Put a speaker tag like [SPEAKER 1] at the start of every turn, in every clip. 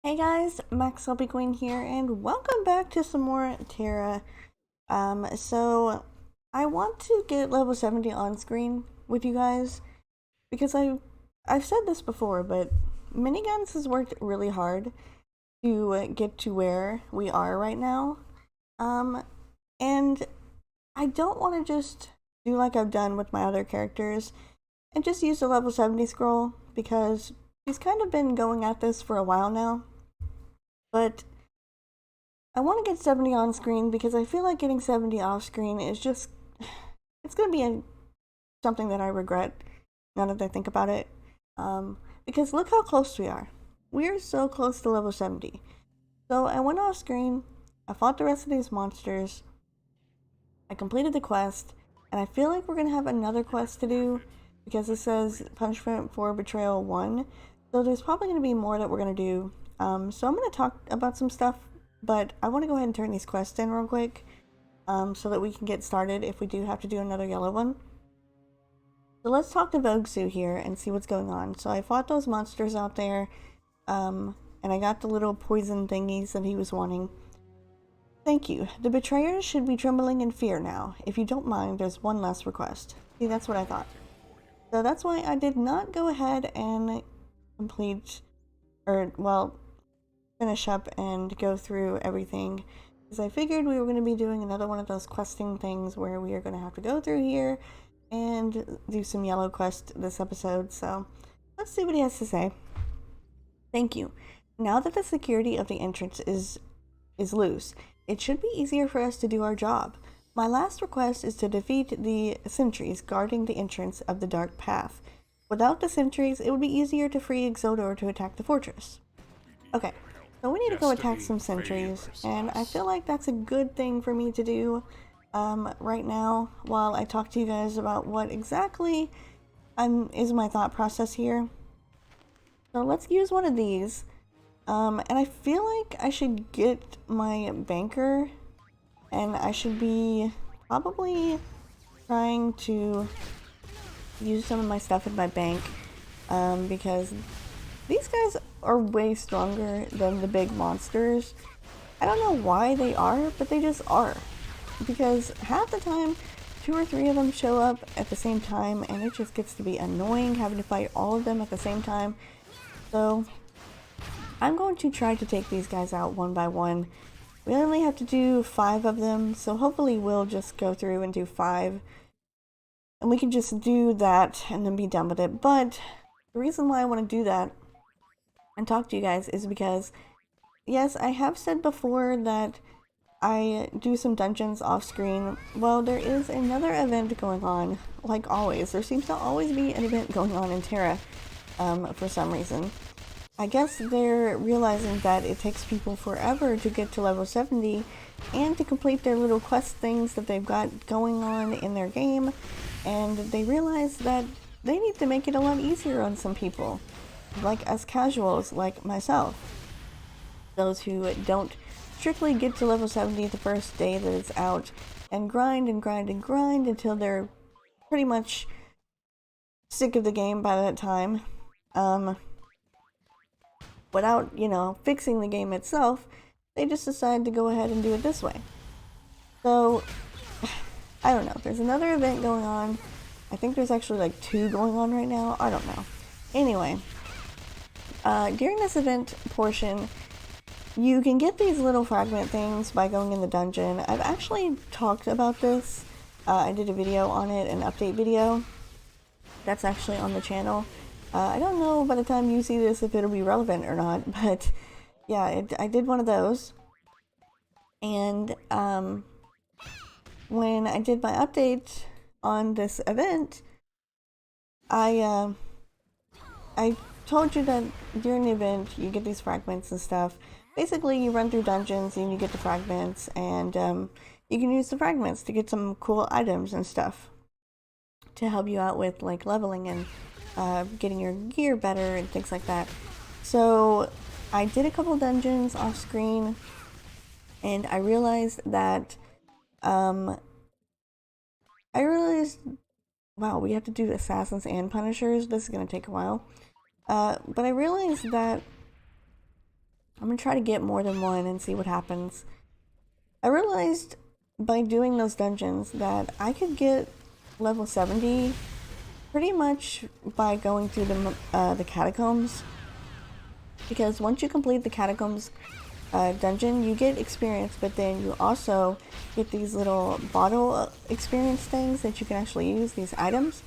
[SPEAKER 1] Hey guys, MaxLPQueen here, and welcome back to some more TERA. So I want to get level 70 on screen with you guys because I've said this before, but miniguns has worked really hard to get to where we are right now. And I don't want to just do like I've done with my other characters and just use the level 70 scroll because she's kind of been going at this for a while now. But I want to get 70 on screen because I feel like getting 70 off screen is just, it's going to be something that I regret now that I think about it. Because look how close we are. We are so close to level 70. So I went off screen, I fought the rest of these monsters, I completed the quest, and I feel like we're going to have another quest to do because it says punishment for betrayal 1. So there's probably going to be more that we're going to do. So I'm going to talk about some stuff, but I want to go ahead and turn these quests in real quick so that we can get started if we do have to do another yellow one. So let's talk to Vogsu here and see what's going on. So I fought those monsters out there, and I got the little poison thingies that he was wanting. Thank you. The betrayers should be trembling in fear now. If you don't mind, there's one last request. See, that's what I thought. So that's why I did not go ahead and complete, or, well, finish up and go through everything. Because I figured we were going to be doing another one of those questing things where we are going to have to go through here and do some yellow quest this episode. So let's see what he has to say. Thank you. Now that the security of the entrance is loose, it should be easier for us to do our job. My last request is to defeat the sentries guarding the entrance of the dark path. Without the sentries, it would be easier to free Exodor to attack the fortress. Okay, so we need to go attack some sentries, and I feel like that's a good thing for me to do right now while I talk to you guys about what exactly is my thought process here. So let's use one of these. And I feel like I should get my banker, and I should be probably trying to use some of my stuff in my bank, because these guys are way stronger than the big monsters. I don't know why they are, but they just are. Because half the time, 2 or 3 of them show up at the same time, and it just gets to be annoying having to fight all of them at the same time. So I'm going to try to take these guys out one by one. We only have to do 5 of them, so hopefully we'll just go through and do 5. And we can just do that and then be done with it. But the reason why I want to do that and talk to you guys is because, yes, I have said before that I do some dungeons off screen. Well, there is another event going on, like always. There seems to always be an event going on in TERA for some reason. I guess they're realizing that it takes people forever to get to level 70 and to complete their little quest things that they've got going on in their game, and they realize that they need to make it a lot easier on some people, like us casuals like myself. Those who don't strictly get to level 70 the first day that it's out and grind and grind and grind until they're pretty much sick of the game by that time. Without, fixing the game itself, they just decide to go ahead and do it this way. So, I don't know. There's another event going on. I think there's actually like 2 going on right now. I don't know. Anyway, during this event portion, you can get these little fragment things by going in the dungeon. I've actually talked about this. I did a video on it, an update video. That's actually on the channel. I don't know by the time you see this if it'll be relevant or not, but yeah, I did one of those. And when I did my update on this event, I told you that during the event you get these fragments and stuff. Basically, you run through dungeons and you get the fragments, and you can use the fragments to get some cool items and stuff to help you out with like leveling and getting your gear better and things like that. So I did a couple dungeons off screen, and I realized that wow, we have to do assassins and punishers. This is gonna take a while. But I realized that I'm gonna try to get more than one and see what happens. I realized by doing those dungeons that I could get level 70 pretty much by going through the catacombs. Because once you complete the catacombs dungeon, you get experience, but then you also get these little bottle experience things that you can actually use, these items.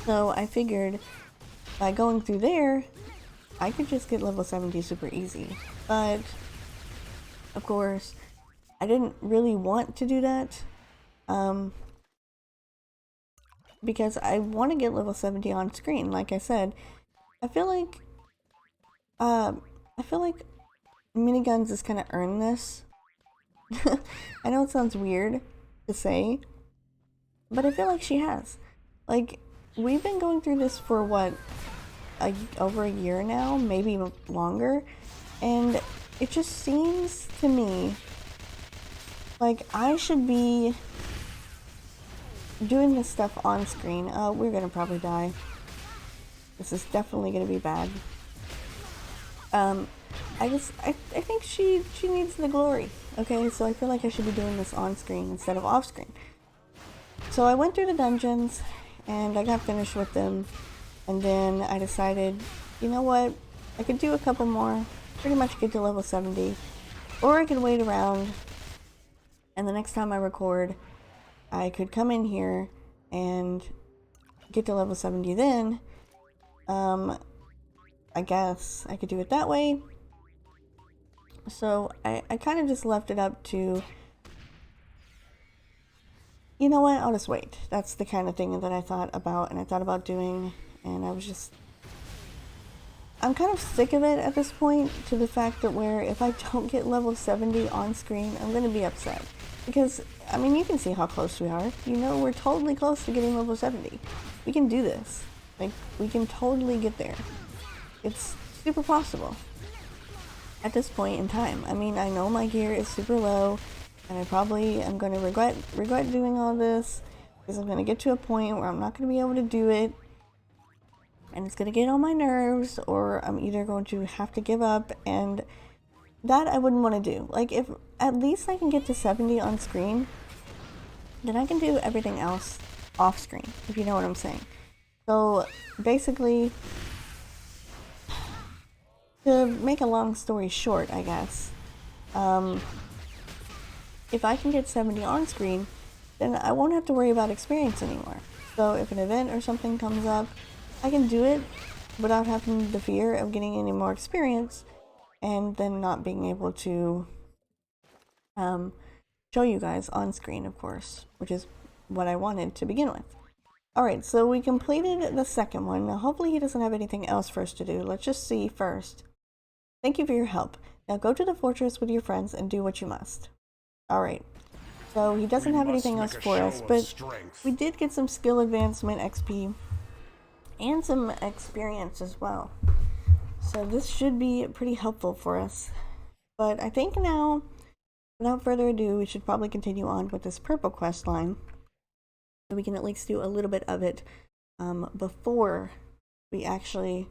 [SPEAKER 1] So I figured by going through there, I could just get level 70 super easy. But of course, I didn't really want to do that because I want to get level 70 on screen. Like I said, I feel like miniguns has kind of earned this. I know it sounds weird to say, but I feel like she has. Like, we've been going through this for what, over a year now, maybe longer, and it just seems to me like I should be doing this stuff on screen. We're gonna probably die. This is definitely gonna be bad. I think she needs the glory. Okay, so I feel like I should be doing this on screen instead of off screen. So I went through the dungeons and I got finished with them, and then I decided, you know what, I could do a couple more, pretty much get to level 70, or I could wait around and the next time I record I could come in here and get to level 70 then. I guess I could do it that way. So I kind of just left it up to, you know what, I'll just wait. That's the kind of thing that I thought about, and I thought about doing, and I'm kind of sick of it at this point, to the fact that where if I don't get level 70 on screen, I'm going to be upset. Because, I mean, you can see how close we are. You know, we're totally close to getting level 70. We can do this. Like, we can totally get there. It's super possible at this point in time. I mean, I know my gear is super low, and I probably am going to regret doing all this, because I'm going to get to a point where I'm not going to be able to do it, and it's going to get on my nerves, or I'm either going to have to give up, and that I wouldn't want to do. Like, if at least I can get to 70 on screen, then I can do everything else off screen, if you know what I'm saying. So basically, to make a long story short, I guess, if I can get 70 on screen, then I won't have to worry about experience anymore. So if an event or something comes up, I can do it without having the fear of getting any more experience and then not being able to show you guys on screen, of course, which is what I wanted to begin with. Alright, so we completed the second one. Now hopefully he doesn't have anything else for us to do. Let's just see first. Thank you for your help. Now go to the fortress with your friends and do what you must. Alright, so he doesn't have anything else for us, but we did get some skill advancement XP and some experience as well. So this should be pretty helpful for us. But I think now, without further ado, we should probably continue on with this purple quest line, so we can at least do a little bit of it before we actually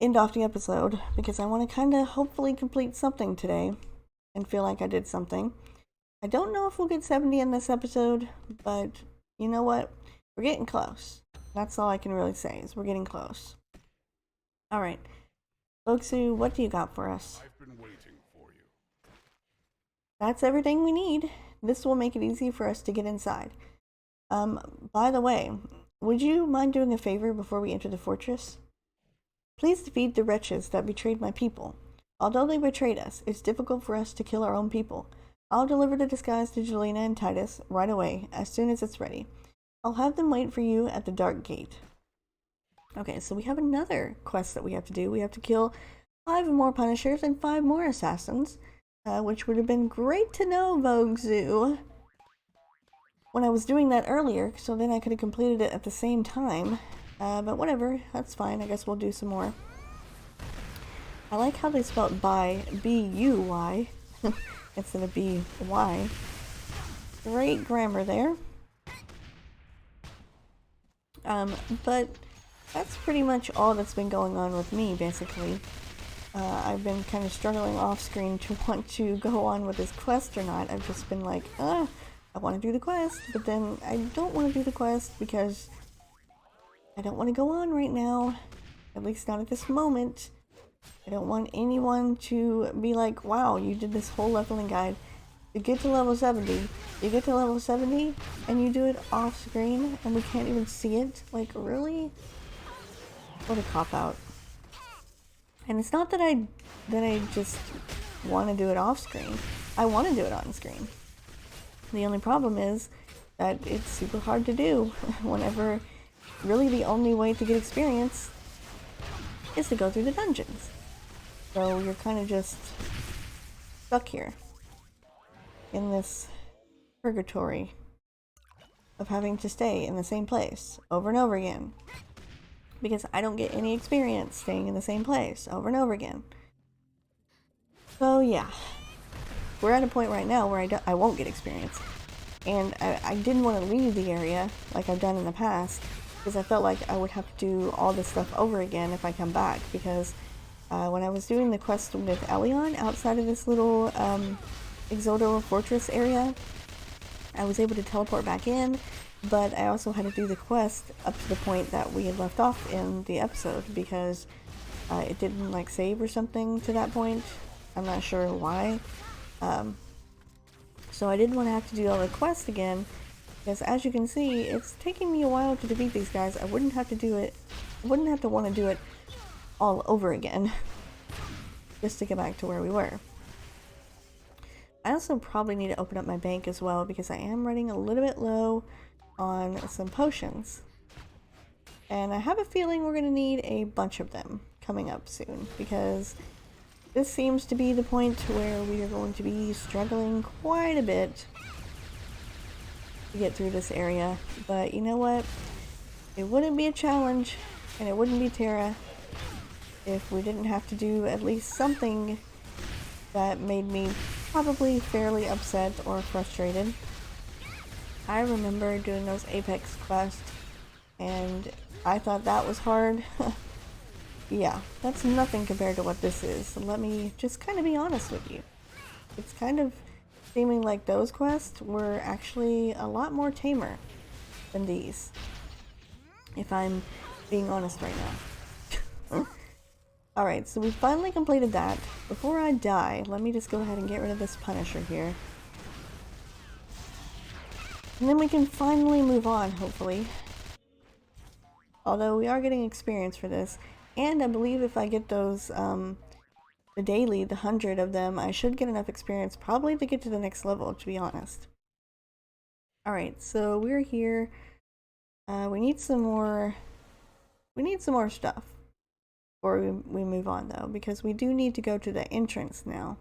[SPEAKER 1] end off the episode, because I want to kind of hopefully complete something today and feel like I did something. I don't know if we'll get 70 in this episode, but you know what? We're getting close. That's all I can really say, is we're getting close. Alright. Loksu, what do you got for us?
[SPEAKER 2] I've been waiting for you.
[SPEAKER 1] That's everything we need. This will make it easy for us to get inside. By the way, would you mind doing a favor before we enter the fortress? Please defeat the wretches that betrayed my people. Although they betrayed us, it's difficult for us to kill our own people. I'll deliver the disguise to Jelena and Titus right away, as soon as it's ready. I'll have them wait for you at the Dark Gate. Okay, so we have another quest that we have to do. We have to kill 5 more Punishers and 5 more Assassins, which would have been great to know, Vogue Zoo, when I was doing that earlier, so then I could have completed it at the same time. But whatever, that's fine. I guess we'll do some more. I like how they spelled buy, B-U-Y, instead of B-Y. Great grammar there. But that's pretty much all that's been going on with me, basically. I've been kind of struggling off screen to want to go on with this quest or not. I've just been like, I want to do the quest, but then I don't want to do the quest because I don't want to go on right now. At least not at this moment. I don't want anyone to be like, wow, you did this whole leveling guide. You get to level 70. You get to level 70 and you do it off screen and we can't even see it? Like, really? What a cop-out. And it's not that I just want to do it off screen. I want to do it on screen. The only problem is that it's super hard to do whenever really the only way to get experience is to go through the dungeons. So you're kind of just stuck here in this purgatory of having to stay in the same place over and over again. Because I don't get any experience staying in the same place over and over again. So yeah, we're at a point right now where I won't get experience. And I didn't want to leave the area like I've done in the past, because I felt like I would have to do all this stuff over again if I come back, because when I was doing the quest with Elion outside of this little Exodo Fortress area, I was able to teleport back in, but I also had to do the quest up to the point that we had left off in the episode, because it didn't like save or something to that point. I'm not sure why. So I didn't want to have to do all the quests again, because as you can see, it's taking me a while to defeat these guys. I wouldn't have to do it, I wouldn't have to want to do it all over again just to get back to where we were. I also probably need to open up my bank as well, because I am running a little bit low on some potions. And I have a feeling we're going to need a bunch of them coming up soon, because this seems to be the point where we are going to be struggling quite a bit to get through this area. But you know what? It wouldn't be a challenge, and it wouldn't be TERA, if we didn't have to do at least something that made me probably fairly upset or frustrated. I remember doing those Apex quests, and I thought that was hard. Yeah, that's nothing compared to what this is. So let me just kind of be honest with you. It's kind of seeming like those quests were actually a lot more tamer than these, if I'm being honest right now. Alright, so we finally completed that. Before I die, let me just go ahead and get rid of this Punisher here. And then we can finally move on, hopefully. Although we are getting experience for this. And I believe if I get those, the daily, the 100 of them, I should get enough experience probably to get to the next level, to be honest. Alright, so we're here. We need some more stuff before we move on, though, because we do need to go to the entrance now,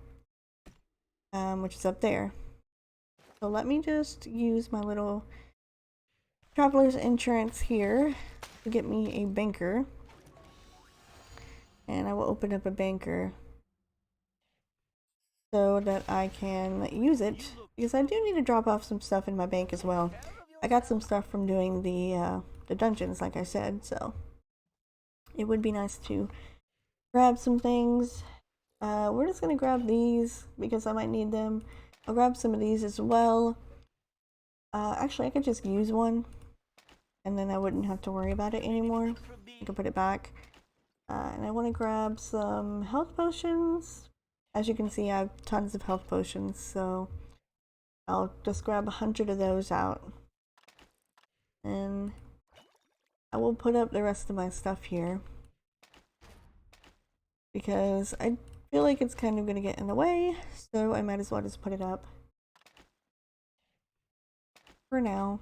[SPEAKER 1] which is up there. So let me just use my little traveler's insurance here to get me a banker. And I will open up a banker so that I can use it, because I do need to drop off some stuff in my bank as well. I got some stuff from doing the dungeons, like I said, so it would be nice to grab some things. We're just gonna grab these because I might need them. I'll grab some of these as well. Actually, I could just use one, and then I wouldn't have to worry about it anymore. I can put it back. And I want to grab some health potions. As you can see, I have tons of health potions, so I'll just grab 100 of those out. And I will put up the rest of my stuff here, because I feel like it's kind of going to get in the way, so I might as well just put it up for now.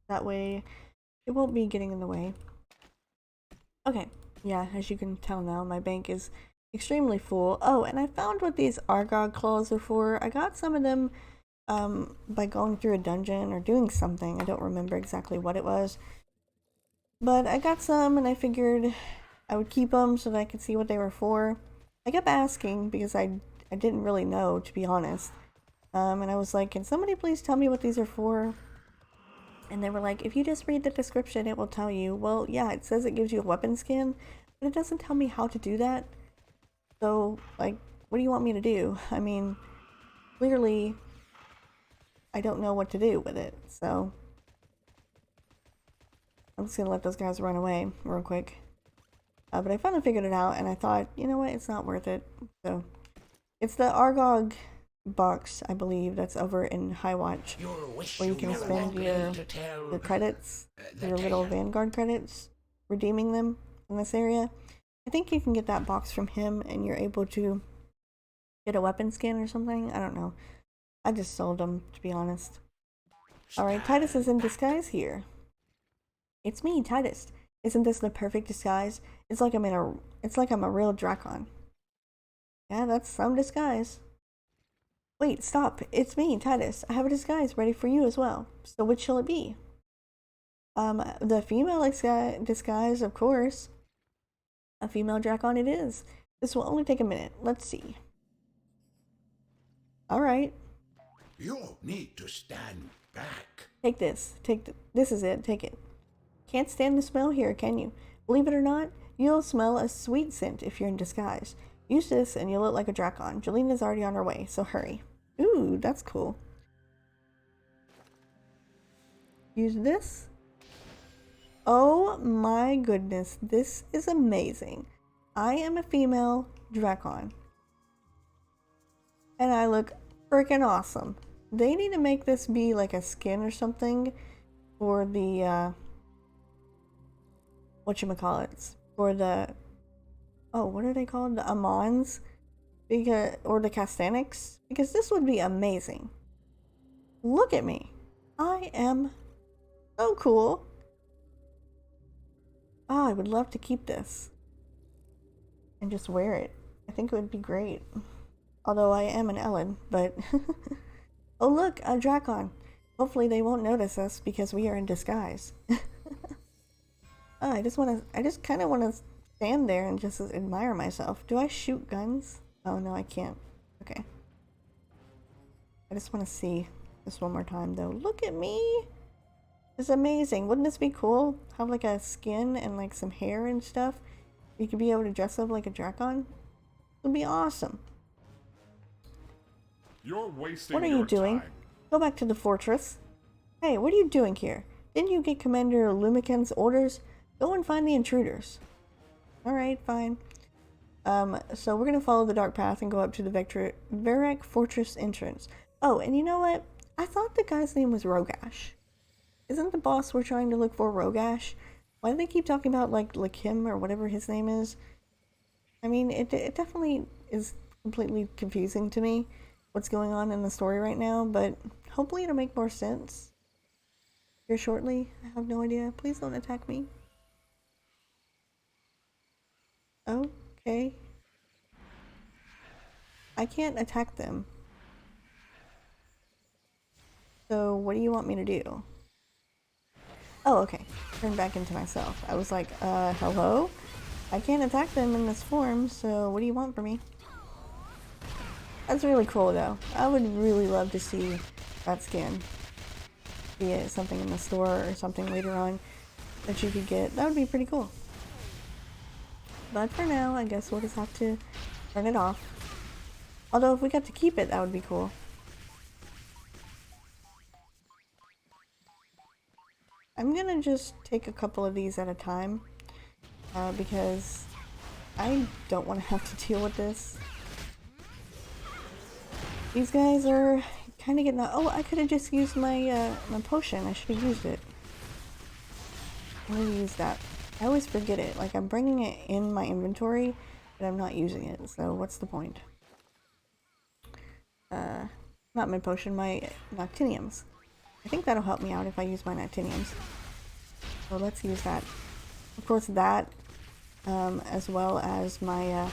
[SPEAKER 1] That way it won't be getting in the way. Okay, yeah, as you can tell now, my bank is extremely full. Oh, and I found what these Argog claws are for. I got some of them by going through a dungeon or doing something. I don't remember exactly what it was. But I got some, and I figured I would keep them so that I could see what they were for. I kept asking because I didn't really know, to be honest. And I was like, can somebody please tell me what these are for? And they were like, if you just read the description, it will tell you. Well, yeah, it says it gives you a weapon skin, but it doesn't tell me how to do that. So, like, what do you want me to do? I mean, clearly, I don't know what to do with it, so I'm just gonna let those guys run away real quick. But I finally figured it out, and I thought, you know what, it's not worth it. So, it's the Argog box, I believe, that's over in Highwatch, where you can spend your credits, your little Vanguard credits, redeeming them in this area. I think you can get that box from him, and you're able to get a weapon skin or something. I don't know. I just sold them, to be honest. Alright, Titus is in disguise here. It's me, Titus. Isn't this the perfect disguise? It's like I'm a real Drakon. Yeah, that's some disguise. Wait, stop. It's me, Titus. I have a disguise ready for you as well. So which shall it be? The female disguise, of course. A female Drakon it is. This will only take a minute. Let's see. Alright.
[SPEAKER 2] You need to stand back.
[SPEAKER 1] Take this. This is it. Take it. Can't stand the smell here, can you? Believe it or not, you'll smell a sweet scent if you're in disguise. Use this and you'll look like a Drakon. Jolina's already on her way, so hurry. Ooh, that's cool. Use this. Oh my goodness, this is amazing. I am a female Drakon. And I look freaking awesome. They need to make this be like a skin or something for the, whatchamacallits, for the, oh, what are they called? The Amons? Because, or the Castanics? Because this would be amazing. Look at me. I am so cool. Oh, I would love to keep this and just wear it. I think it would be great. Although I am an Ellen, but oh look, a Drakon. Hopefully they won't notice us because we are in disguise. Oh, I just kind of want to stand there and just admire myself. Do I shoot guns? Oh no, I can't. Okay. I just want to see this one more time though. Look at me! It's amazing. Wouldn't this be cool? Have like a skin and like some hair and stuff. You could be able to dress up like a Drakon. It would be awesome.
[SPEAKER 3] You're wasting
[SPEAKER 1] What are you doing?
[SPEAKER 3] time.
[SPEAKER 1] Go back to the fortress. Hey, what are you doing here? Didn't you get Commander Lumiken's orders? Go and find the intruders. Alright, fine. So we're gonna follow the dark path and go up to the Varek Fortress entrance. Oh, and you know what? I thought the guy's name was Rogash. Isn't the boss we're trying to look for Rogash? Why do they keep talking about like Lakim or whatever his name is? I mean, it definitely is completely confusing to me what's going on in the story right now, but hopefully it'll make more sense here shortly. I have no idea. Please don't attack me. Okay. I can't attack them. So what do you want me to do? Oh, okay. Turn back into myself. I was like, hello? I can't attack them in this form, so what do you want from me? That's really cool, though. I would really love to see that skin. Be it something in the store or something later on that you could get. That would be pretty cool. But for now, I guess we'll just have to turn it off. Although if we got to keep it, that would be cool. I'm gonna just take a couple of these at a time. Because I don't want to have to deal with this. These guys are kind of getting out. Oh, I could have just used my my potion. I should have used it. I'm gonna use that. I always forget it. Like, I'm bringing it in my inventory, but I'm not using it. So what's the point? Not my potion, my Noctiniums. I think that'll help me out if I use my Noctiniums. So let's use that. Of course, that, as well as my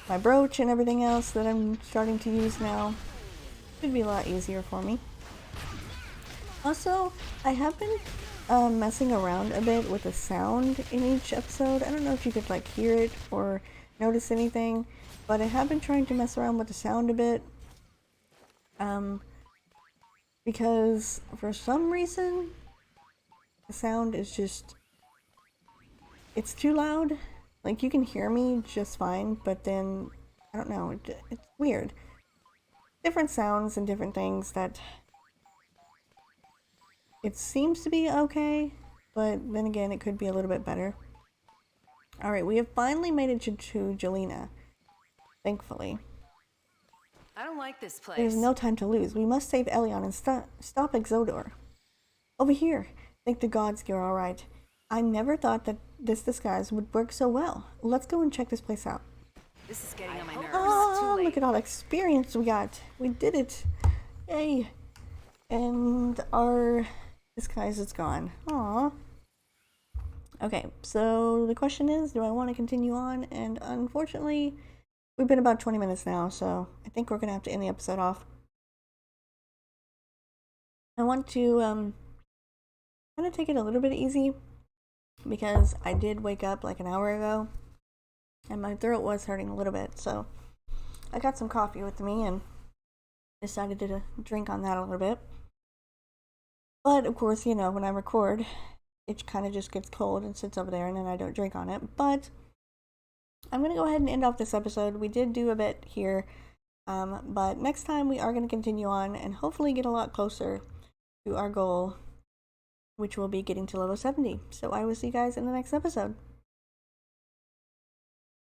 [SPEAKER 1] my brooch and everything else that I'm starting to use now, should be a lot easier for me. Also, I have been messing around a bit with the sound in each episode. I don't know if you could like hear it or notice anything, but I have been trying to mess around with the sound a bit. Because for some reason, The sound is just, it's too loud. Like, you can hear me just fine, but then, I don't know, it's weird. Different sounds and different things that it seems to be okay, but then again, it could be a little bit better. Alright, we have finally made it to Jelena, thankfully.
[SPEAKER 3] I don't like this place.
[SPEAKER 1] There's no time to lose. We must save Elion and stop Exodor. Over here. Thank the gods you're alright. I never thought that this disguise would work so well. Let's go and check this place out.
[SPEAKER 3] This is getting on my nerves.
[SPEAKER 1] Oh, look at all the experience we got. We did it. Yay. And our disguise is gone. Aww. Okay, so the question is, do I want to continue on? And unfortunately, we've been about 20 minutes now, so I think we're going to have to end the episode off. I want to kind of take it a little bit easy, because I did wake up like an hour ago, and my throat was hurting a little bit, so I got some coffee with me and decided to drink on that a little bit. But of course, you know, when I record, it kind of just gets cold and sits over there, and then I don't drink on it. But I'm going to go ahead and end off this episode. We did do a bit here, but next time we are going to continue on and hopefully get a lot closer to our goal, which will be getting to level 70. So I will see you guys in the next episode.